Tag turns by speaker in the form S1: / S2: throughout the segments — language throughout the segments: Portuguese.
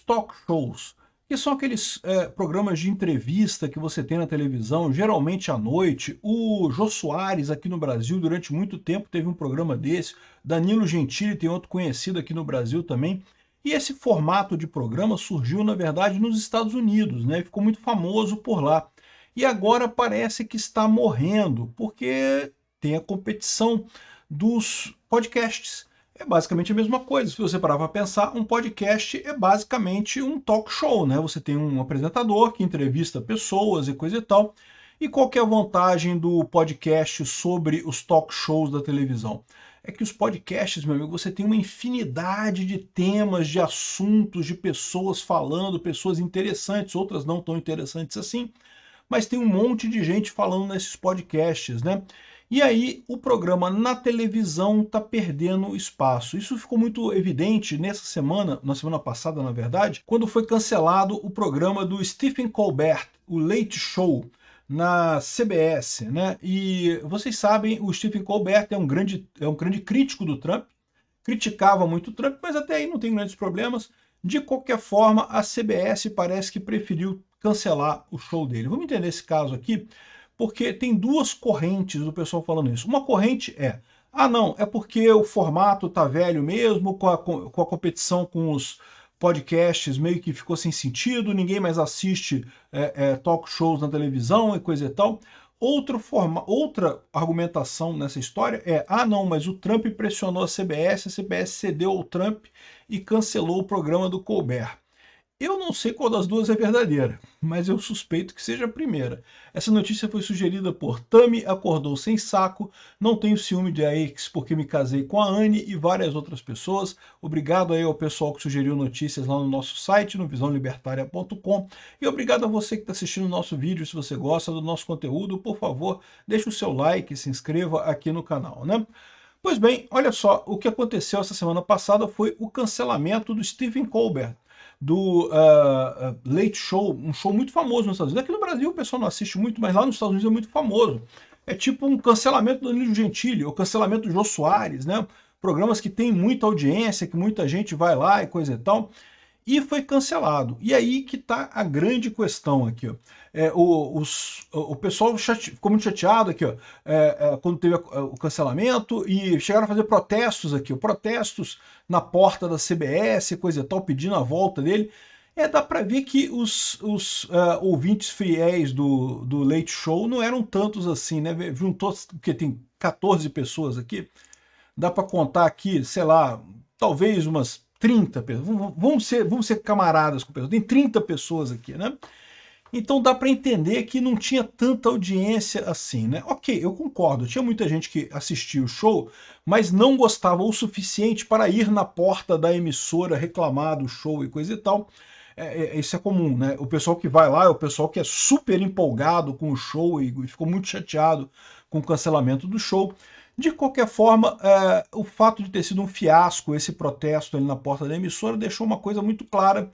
S1: talk shows, que são aqueles programas de entrevista que você tem na televisão, geralmente à noite. O Jô Soares aqui no Brasil, durante muito tempo, teve um programa desse. Danilo Gentili tem outro conhecido aqui no Brasil também. E esse formato de programa surgiu, na verdade, nos Estados Unidos, né? Ficou muito famoso por lá. E agora parece que está morrendo, porque tem a competição dos podcasts. É basicamente a mesma coisa. Se você parar para pensar, um podcast é basicamente um talk show, né? Você tem um apresentador que entrevista pessoas e coisa e tal. E qual que é a vantagem do podcast sobre os talk shows da televisão? É que os podcasts, meu amigo, você tem uma infinidade de temas, de assuntos, de pessoas falando, pessoas interessantes, outras não tão interessantes assim, mas tem um monte de gente falando nesses podcasts, né? E aí o programa na televisão está perdendo espaço. Isso ficou muito evidente nessa semana, na semana passada, na verdade, quando foi cancelado o programa do Stephen Colbert, o Late Show, na CBS, né? E vocês sabem, o Stephen Colbert é um grande crítico do Trump, criticava muito o Trump, mas até aí não tem grandes problemas. De qualquer forma, a CBS parece que preferiu cancelar o show dele. Vamos entender esse caso aqui, porque tem duas correntes do pessoal falando isso. Uma corrente é, ah não, é porque o formato tá velho mesmo, com a competição com os podcasts meio que ficou sem sentido, ninguém mais assiste talk shows na televisão e coisa e tal. Outra argumentação nessa história é, ah não, mas o Trump pressionou a CBS cedeu ao Trump e cancelou o programa do Colbert. Eu não sei qual das duas é verdadeira, mas eu suspeito que seja a primeira. Essa notícia foi sugerida por Tami Acordou Sem Saco, Não Tenho Ciúme de ex porque me casei com a Anne e várias outras pessoas. Obrigado aí ao pessoal que sugeriu notícias lá no nosso site, no visãolibertaria.com. E obrigado a você que está assistindo o nosso vídeo. Se você gosta do nosso conteúdo, por favor, deixe o seu like e se inscreva aqui no canal, né? Pois bem, olha só, o que aconteceu essa semana passada foi o cancelamento do Stephen Colbert, do Late Show, um show muito famoso nos Estados Unidos. Aqui no Brasil o pessoal não assiste muito, mas lá nos Estados Unidos é muito famoso. É tipo um cancelamento do Danilo Gentili, ou cancelamento do Jô Soares, né? Programas que têm muita audiência, que muita gente vai lá e coisa e tal, e foi cancelado. E aí que está a grande questão aqui, ó. O pessoal ficou muito chateado aqui, ó, quando teve o cancelamento, e chegaram a fazer protestos aqui, ó, protestos na porta da CBS, coisa e tal, pedindo a volta dele. Dá para ver que os ouvintes fiéis do Late Show não eram tantos assim, né? Juntou, porque tem 14 pessoas aqui, dá para contar aqui, sei lá, talvez umas 30 pessoas. Vamos ser camaradas com pessoas. Tem 30 pessoas aqui, né? Então dá para entender que não tinha tanta audiência assim, né? Ok, eu concordo, tinha muita gente que assistia o show, mas não gostava o suficiente para ir na porta da emissora reclamar do show e coisa e tal. Isso é comum, né? O pessoal que vai lá é o pessoal que é super empolgado com o show e ficou muito chateado com o cancelamento do show. De qualquer forma, o fato de ter sido um fiasco esse protesto ali na porta da emissora deixou uma coisa muito clara,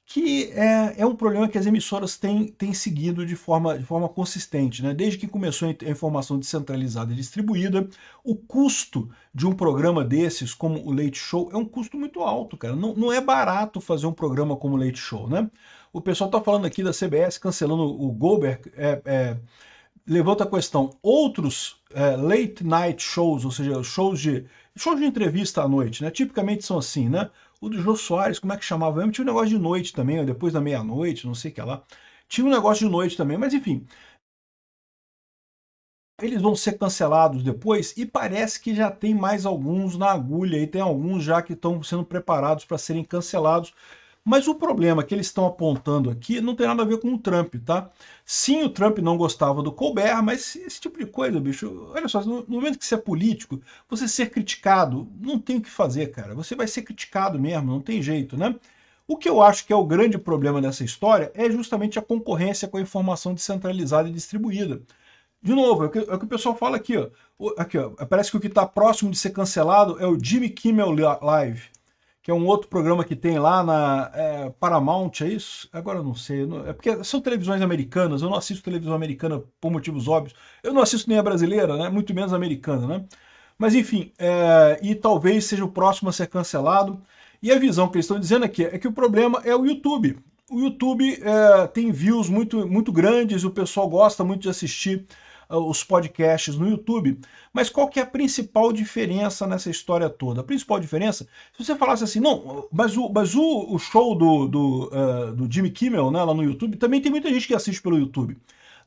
S1: que é um problema que as emissoras têm seguido de forma consistente, né? Desde que começou a informação descentralizada e distribuída, o custo de um programa desses, como o Late Show, é um custo muito alto, cara. Não é barato fazer um programa como o Late Show, né? O pessoal está falando aqui da CBS cancelando o Goldberg, levanta a questão, outros late night shows, ou seja, shows de entrevista à noite, né? Tipicamente são assim, né? O do Jô Soares, como é que chamava mesmo? Tinha um negócio de noite também, depois da meia-noite, não sei o que lá. Tinha um negócio de noite também, mas enfim. Eles vão ser cancelados depois e parece que já tem mais alguns na agulha e tem alguns já que estão sendo preparados para serem cancelados. Mas o problema que eles estão apontando aqui não tem nada a ver com o Trump, tá? Sim, o Trump não gostava do Colbert, mas esse tipo de coisa, bicho, olha só, no momento que você é político, você ser criticado, não tem o que fazer, cara. Você vai ser criticado mesmo, não tem jeito, né? O que eu acho que é o grande problema dessa história é justamente a concorrência com a informação descentralizada e distribuída. De novo, é o que o pessoal fala aqui, ó. Aqui, ó. Parece que o que está próximo de ser cancelado é o Jimmy Kimmel Live, que é um outro programa que tem lá na Paramount, é isso? Agora eu não sei. É porque são televisões americanas, eu não assisto televisão americana por motivos óbvios. Eu não assisto nem a brasileira, né? Muito menos a americana, né? Mas enfim, e talvez seja o próximo a ser cancelado. E a visão que eles estão dizendo aqui é que o problema é o YouTube. O YouTube tem views muito grandes, o pessoal gosta muito de assistir os podcasts no YouTube, mas qual que é a principal diferença nessa história toda? A principal diferença, se você falasse assim, não, mas o show do Jimmy Kimmel, né, lá no YouTube, também tem muita gente que assiste pelo YouTube.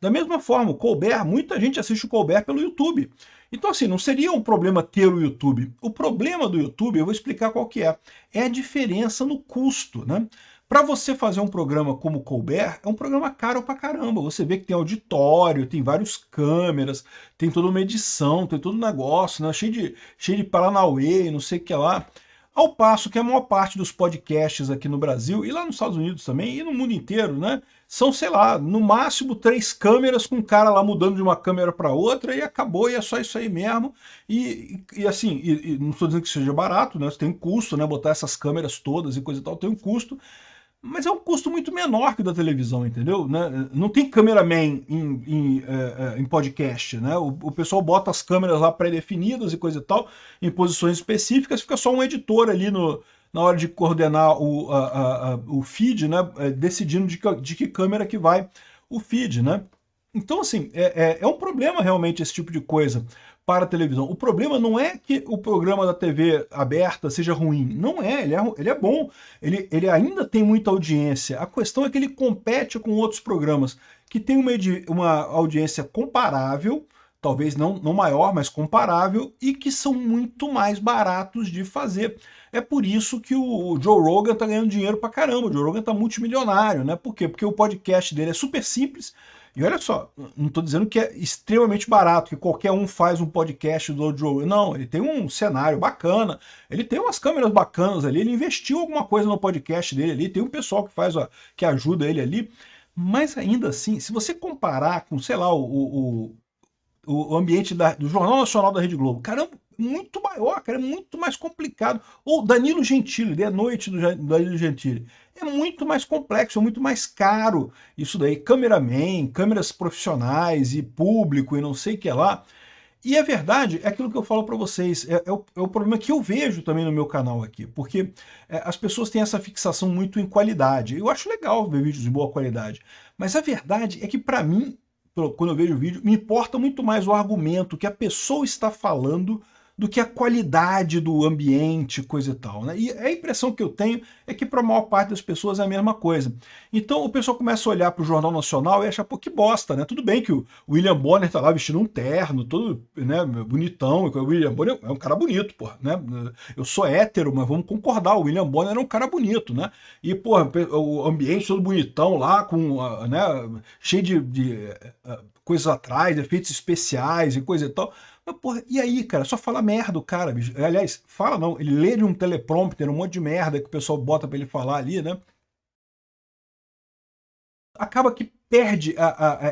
S1: Da mesma forma, o Colbert, muita gente assiste o Colbert pelo YouTube. Então, assim, não seria um problema ter o YouTube. O problema do YouTube, eu vou explicar qual que é a diferença no custo, né? Para você fazer um programa como o Colbert, é um programa caro pra caramba. Você vê que tem auditório, tem várias câmeras, tem toda uma edição, tem todo um negócio, né? Cheio de paranauê, não sei o que lá. Ao passo que a maior parte dos podcasts aqui no Brasil, e lá nos Estados Unidos também, e no mundo inteiro, né? São, sei lá, no máximo 3 câmeras com um cara lá mudando de uma câmera para outra e acabou, e é só isso aí mesmo. E não estou dizendo que seja barato, né? Tem um custo, né? Botar essas câmeras todas e coisa e tal, tem um custo. Mas é um custo muito menor que o da televisão, entendeu? Né? Não tem cameraman em podcast, né? O pessoal bota as câmeras lá pré-definidas e coisa e tal, em posições específicas, fica só um editor ali na hora de coordenar o feed, né? Decidindo de que câmera que vai o feed, né? Então, assim, é um problema realmente esse tipo de coisa para a televisão. O problema não é que o programa da TV aberta seja ruim. Não é, ele é bom. Ele ainda tem muita audiência. A questão é que ele compete com outros programas que têm uma audiência comparável, talvez não maior, mas comparável, e que são muito mais baratos de fazer. É por isso que o Joe Rogan tá ganhando dinheiro pra caramba. O Joe Rogan tá multimilionário, né? Por quê? Porque o podcast dele é super simples. E olha só, não estou dizendo que é extremamente barato, que qualquer um faz um podcast do Joe Rogan. Não, ele tem um cenário bacana, ele tem umas câmeras bacanas ali, ele investiu alguma coisa no podcast dele ali, tem um pessoal que faz, que ajuda ele ali. Mas ainda assim, se você comparar com, sei lá, o ambiente do Jornal Nacional da Rede Globo, caramba, muito maior, cara, é muito mais complicado. Ou Danilo Gentili, The Noite do Danilo Gentili. É muito mais complexo, é muito mais caro. Isso daí, cameraman, câmeras profissionais e público e não sei o que lá. E a verdade é aquilo que eu falo para vocês, é o problema que eu vejo também no meu canal aqui, porque as pessoas têm essa fixação muito em qualidade. Eu acho legal ver vídeos de boa qualidade, mas a verdade é que para mim, quando eu vejo o vídeo, me importa muito mais o argumento que a pessoa está falando do que a qualidade do ambiente, coisa e tal, né? E a impressão que eu tenho é que para a maior parte das pessoas é a mesma coisa. Então o pessoal começa a olhar para o Jornal Nacional e achar, pô, que bosta, né? Tudo bem que o William Bonner tá lá vestindo um terno, todo, né, bonitão. O William Bonner é um cara bonito, pô, né? Eu sou hétero, mas vamos concordar, o William Bonner é um cara bonito, né? E, pô, o ambiente todo bonitão lá, com, né, cheio de coisas atrás, efeitos especiais e coisa e tal. Mas, porra, e aí, cara? Só fala merda o cara, bicho. Aliás, fala não, ele lê de um teleprompter, um monte de merda que o pessoal bota pra ele falar ali, né? Acaba que perde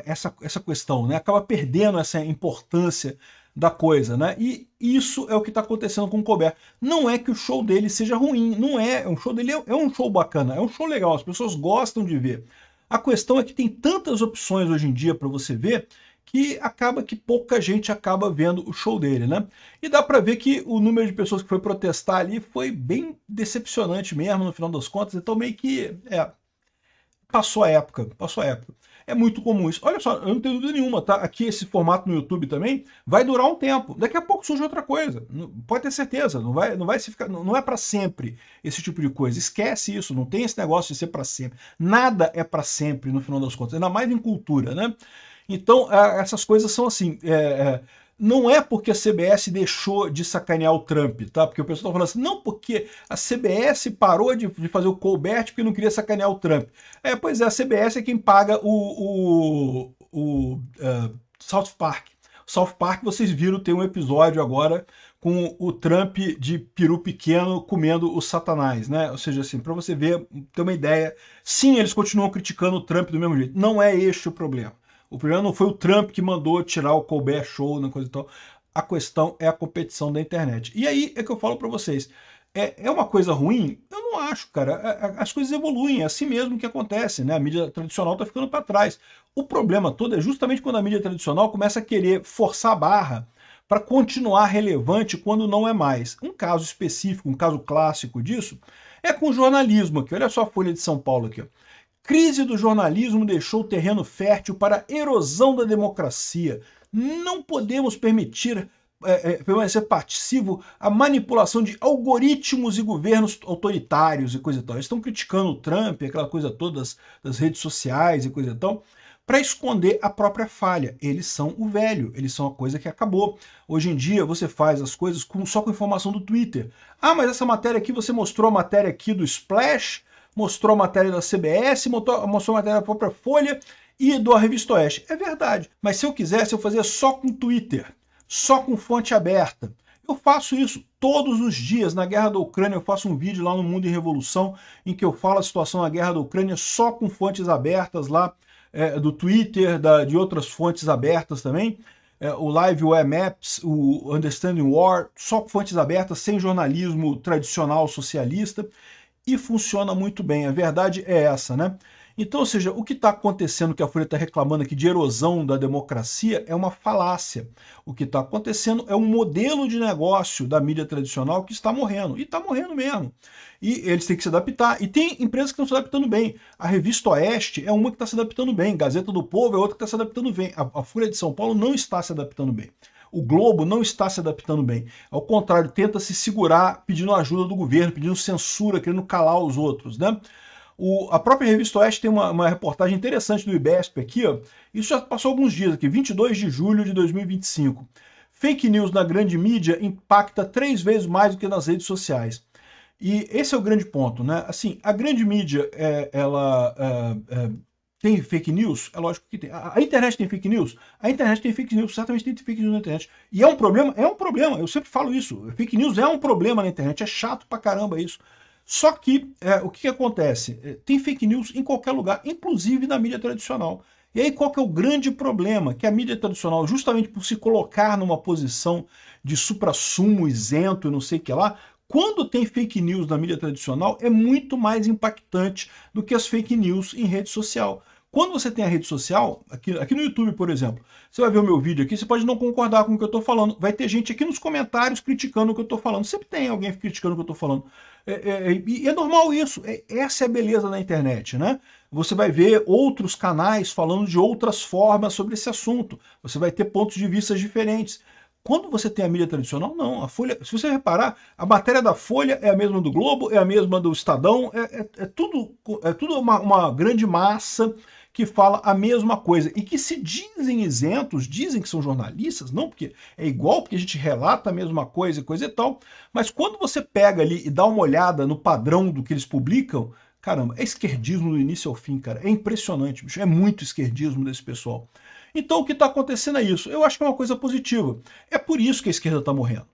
S1: essa questão, né? Acaba perdendo essa importância da coisa, né? E isso é o que está acontecendo com o Colbert. Não é que o show dele seja ruim, não é. O show dele é um show bacana, é um show legal, as pessoas gostam de ver. A questão é que tem tantas opções hoje em dia para você ver que acaba que pouca gente acaba vendo o show dele, né? E dá para ver que o número de pessoas que foi protestar ali foi bem decepcionante mesmo, no final das contas, então meio que passou a época, passou a época. É muito comum isso. Olha só, eu não tenho dúvida nenhuma, tá? Aqui esse formato no YouTube também vai durar um tempo. Daqui a pouco surge outra coisa. Pode ter certeza, não vai se ficar, não é para sempre esse tipo de coisa. Esquece isso, não tem esse negócio de ser para sempre. Nada é para sempre no final das contas, ainda mais em cultura, né? Então, essas coisas são assim, não é porque a CBS deixou de sacanear o Trump, tá? Porque o pessoal tá falando assim, não, porque a CBS parou de fazer o Colbert porque não queria sacanear o Trump. Pois é, a CBS é quem paga o South Park. South Park, vocês viram, tem um episódio agora com o Trump de peru pequeno comendo o Satanás, né? Ou seja, assim, para você ver, ter uma ideia, sim, eles continuam criticando o Trump do mesmo jeito. Não é este o problema. O problema não foi o Trump que mandou tirar o Colbert Show, na coisa e tal. A questão é a competição da internet. E aí é que eu falo para vocês, é uma coisa ruim? Eu não acho, cara. As coisas evoluem, é assim mesmo que acontece, né? A mídia tradicional está ficando para trás. O problema todo é justamente quando a mídia tradicional começa a querer forçar a barra para continuar relevante quando não é mais. Um caso específico, um caso clássico disso, É com jornalismo aqui, olha só a Folha de São Paulo aqui, ó. Crise do jornalismo deixou terreno fértil para a erosão da democracia. Não podemos permitir permanecer passivo à manipulação de algoritmos e governos autoritários e coisa e tal. Eles estão criticando o Trump, aquela coisa toda das redes sociais e coisa e tal, para esconder a própria falha. Eles são o velho, eles são a coisa que acabou. Hoje em dia você faz as coisas só com informação do Twitter. Ah, mas essa matéria aqui, você mostrou a matéria aqui do Splash, mostrou a matéria da CBS, mostrou a matéria da própria Folha e da Revista Oeste. É verdade, mas se eu quisesse, eu fazia só com Twitter, só com fonte aberta. Eu faço isso todos os dias. Na guerra da Ucrânia eu faço um vídeo lá no Mundo em Revolução em que eu falo a situação na guerra da Ucrânia só com fontes abertas lá do Twitter, de outras fontes abertas também. O Live Web Maps, o Understanding War, só com fontes abertas, sem jornalismo tradicional socialista. E funciona muito bem, a verdade é essa, né? Então, ou seja, o que está acontecendo, que a Folha está reclamando aqui de erosão da democracia, é uma falácia. O que está acontecendo é um modelo de negócio da mídia tradicional que está morrendo, e está morrendo mesmo. E eles têm que se adaptar, e tem empresas que estão se adaptando bem. A Revista Oeste é uma que está se adaptando bem, Gazeta do Povo é outra que está se adaptando bem. A Folha de São Paulo não está se adaptando bem. O Globo não está se adaptando bem. Ao contrário, tenta se segurar pedindo ajuda do governo, pedindo censura, querendo calar os outros, né? A própria Revista Oeste tem uma reportagem interessante do IBESP aqui, ó. Isso já passou alguns dias aqui, 22 de julho de 2025. Fake news na grande mídia impacta 3 vezes mais do que nas redes sociais. E esse é o grande ponto, né? Assim, a grande mídia, tem fake news? É lógico que tem. A internet tem fake news? A internet tem fake news, certamente tem fake news na internet. E é um problema? É um problema, eu sempre falo isso. Fake news é um problema na internet, é chato pra caramba isso. Só que, o que acontece? Tem fake news em qualquer lugar, inclusive na mídia tradicional. E aí qual que é o grande problema? Que a mídia tradicional, justamente por se colocar numa posição de suprassumo, isento e não sei o que lá, quando tem fake news na mídia tradicional, é muito mais impactante do que as fake news em rede social. Quando você tem a rede social, aqui no YouTube, por exemplo, você vai ver o meu vídeo aqui, você pode não concordar com o que eu estou falando. Vai ter gente aqui nos comentários criticando o que eu estou falando. Sempre tem alguém criticando o que eu estou falando. E é normal isso. Essa é a beleza da internet, né? Você vai ver outros canais falando de outras formas sobre esse assunto. Você vai ter pontos de vista diferentes. Quando você tem a mídia tradicional, não. A Folha, se você reparar, a matéria da Folha é a mesma do Globo, é a mesma do Estadão, é tudo uma grande massa que fala a mesma coisa e que se dizem isentos, dizem que são jornalistas, não porque é igual, porque a gente relata a mesma coisa e coisa e tal, mas quando você pega ali e dá uma olhada no padrão do que eles publicam, caramba, é esquerdismo do início ao fim, cara. É impressionante, bicho. É muito esquerdismo desse pessoal. Então o que está acontecendo é isso. Eu acho que é uma coisa positiva. É por isso que a esquerda está morrendo.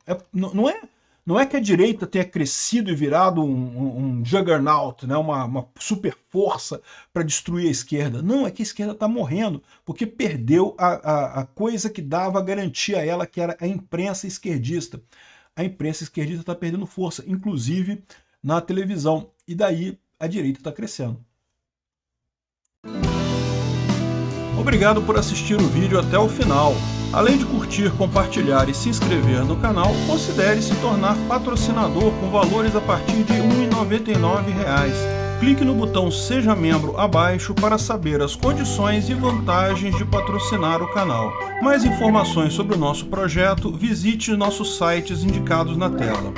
S1: Não é que a direita tenha crescido e virado um juggernaut, né? uma super força para destruir a esquerda. Não, é que a esquerda está morrendo, porque perdeu a coisa que dava garantia a ela, que era a imprensa esquerdista. A imprensa esquerdista está perdendo força, inclusive na televisão. E daí a direita está crescendo. Obrigado por assistir o vídeo até o final. Além de curtir, compartilhar e se inscrever no canal, considere se tornar patrocinador com valores a partir de R$ 1,99. Clique no botão Seja Membro abaixo para saber as condições e vantagens de patrocinar o canal. Mais informações sobre o nosso projeto, visite nossos sites indicados na tela.